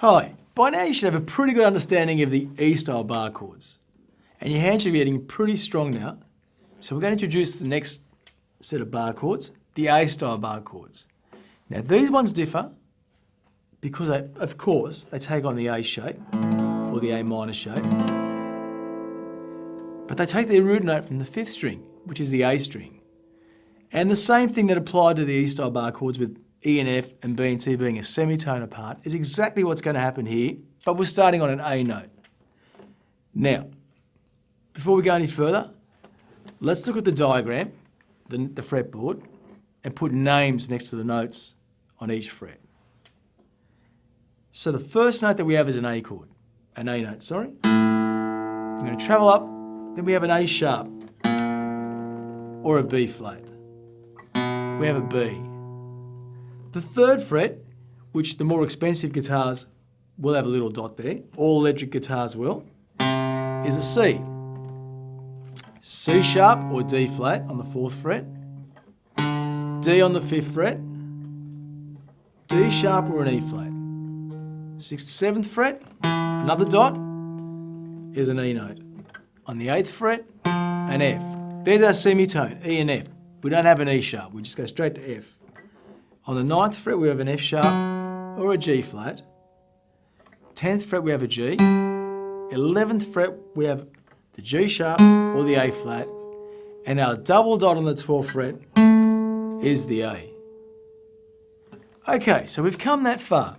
Hi, by now you should have a pretty good understanding of the E-style bar chords. And your hand should be getting pretty strong now. So we're going to introduce the next set of bar chords, the A-style bar chords. Now these ones differ because, of course, they take on the A shape, or the A minor shape. But they take their root note from the 5th string, which is the A string. And the same thing that applied to the E-style bar chords with E and F and B and C being a semitone apart is exactly what's going to happen here, but we're starting on an A note. Now, before we go any further, let's look at the diagram, the fretboard, and put names next to the notes on each fret. So the first note that we have is an A chord, an A note, sorry. I'm going to travel up, then we have an A sharp, or a B flat. We have a B. The 3rd fret, which the more expensive guitars will have a little dot there, all electric guitars will, is a C. C sharp or D flat on the 4th fret, D on the 5th fret, D sharp or an E flat. 6th, 7th fret, another dot, is an E note. On the 8th fret, an F. There's our semitone, E and F. We don't have an E sharp, we just go straight to F. On the 9th fret we have an F sharp or a G flat. 10th fret we have a G. 11th fret we have the G sharp or the A flat. And our double dot on the 12th fret is the A. Okay, so we've come that far.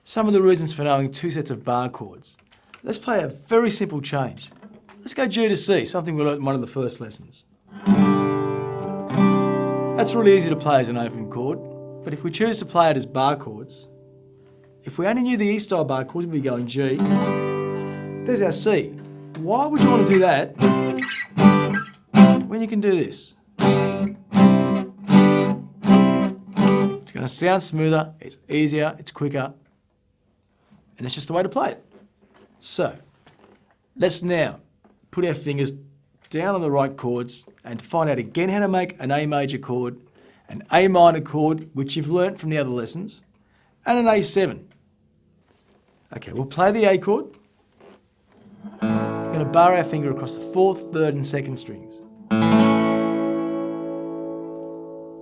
Some of the reasons for knowing 2 sets of bar chords. Let's play a very simple change. Let's go G to C, something we learnt in one of the first lessons. That's really easy to play as an open chord, but if we choose to play it as bar chords, if we only knew the E-style bar chords, we'd be going G. There's our C. Why would you want to do that when you can do this? It's going to sound smoother, it's easier, it's quicker, and it's just the way to play it. So, let's now put our fingers down on the right chords and find out again how to make an A major chord, an A minor chord, which you've learnt from the other lessons, and an A7. Okay, we'll play the A chord. We're going to bar our finger across the 4th, 3rd and 2nd strings.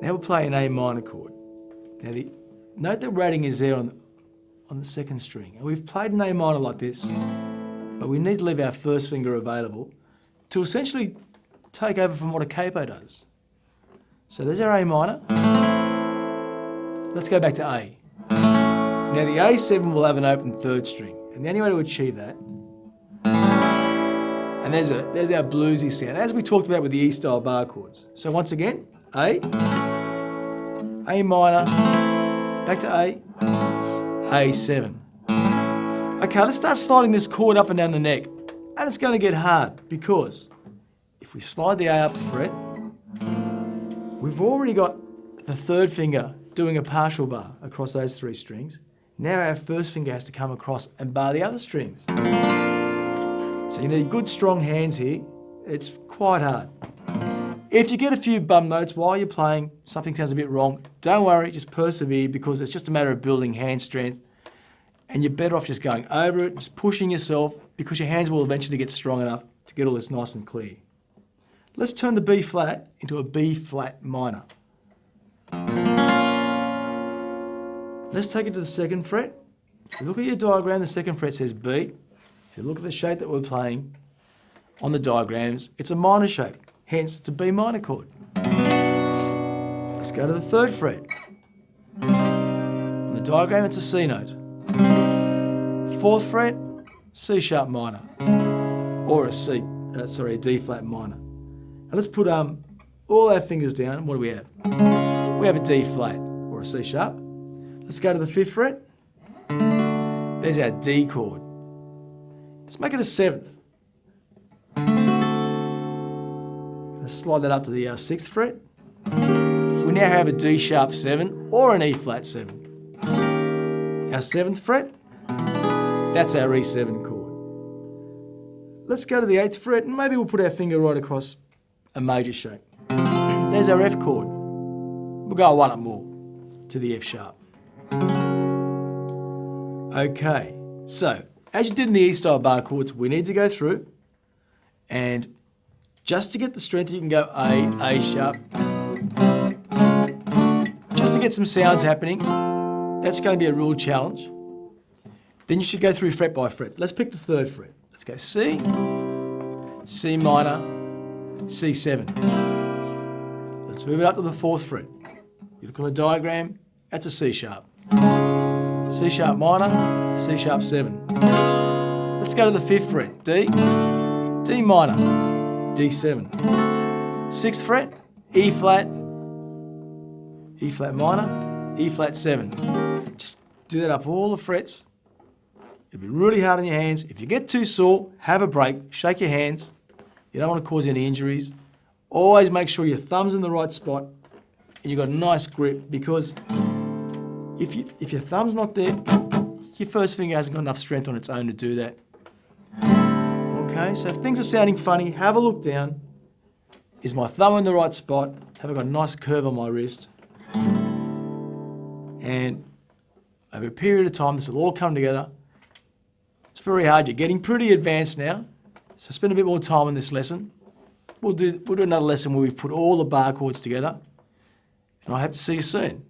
Now we'll play an A minor chord. Now the note that we're adding is there on the 2nd string. And we've played an A minor like this, but we need to leave our 1st finger available to essentially take over from what a capo does. So there's our A minor. Let's go back to A. Now the A7 will have an open 3rd string, and the only way to achieve that, and there's our bluesy sound, as we talked about with the E-style bar chords. So once again, A minor, back to A, A7. Okay, let's start sliding this chord up and down the neck. And it's going to get hard because if we slide the A up a fret, we've already got the 3rd finger doing a partial bar across those 3 strings. Now our 1st finger has to come across and bar the other strings. So you need good strong hands here. It's quite hard. If you get a few bum notes while you're playing, something sounds a bit wrong, don't worry, just persevere because it's just a matter of building hand strength. And you're better off just going over it, just pushing yourself, because your hands will eventually get strong enough to get all this nice and clear. Let's turn the B flat into a B flat minor. Let's take it to the 2nd fret. If you look at your diagram, the 2nd fret says B. If you look at the shape that we're playing on the diagrams, it's a minor shape, hence it's a B minor chord. Let's go to the 3rd fret. On the diagram, it's a C note. 4th fret, C sharp minor, or a D flat minor. And let's put all our fingers down. What do we have? We have a D flat or a C sharp. Let's go to the 5th fret. There's our D chord. Let's make it a 7th. Let's slide that up to the 6th fret. We now have a D sharp 7 or an E flat 7. Our 7th fret. That's our E7 chord. Let's go to the 8th fret and maybe we'll put our finger right across a major shape. There's our F chord. We'll go one up more to the F sharp. Okay, so as you did in the E style bar chords, we need to go through and just to get the strength, you can go A sharp. Just to get some sounds happening, that's going to be a real challenge. Then you should go through fret by fret. Let's pick the third fret. Let's go C, C minor, C7. Let's move it up to the fourth fret. You look on the diagram, that's a C sharp. C sharp minor, C sharp 7. Let's go to the fifth fret, D, D minor, D7. Sixth fret, E flat minor, E flat 7. Just do that up all the frets. It'll be really hard on your hands. If you get too sore, have a break, shake your hands. You don't want to cause any injuries. Always make sure your thumb's in the right spot and you've got a nice grip, because if your thumb's not there, your first finger hasn't got enough strength on its own to do that. Okay, so if things are sounding funny, have a look down. Is my thumb in the right spot? Have I got a nice curve on my wrist? And over a period of time, this will all come together. It's very hard. You're getting pretty advanced now, so spend a bit more time on this lesson. We'll do another lesson where we've put all the bar chords together, and I hope to see you soon.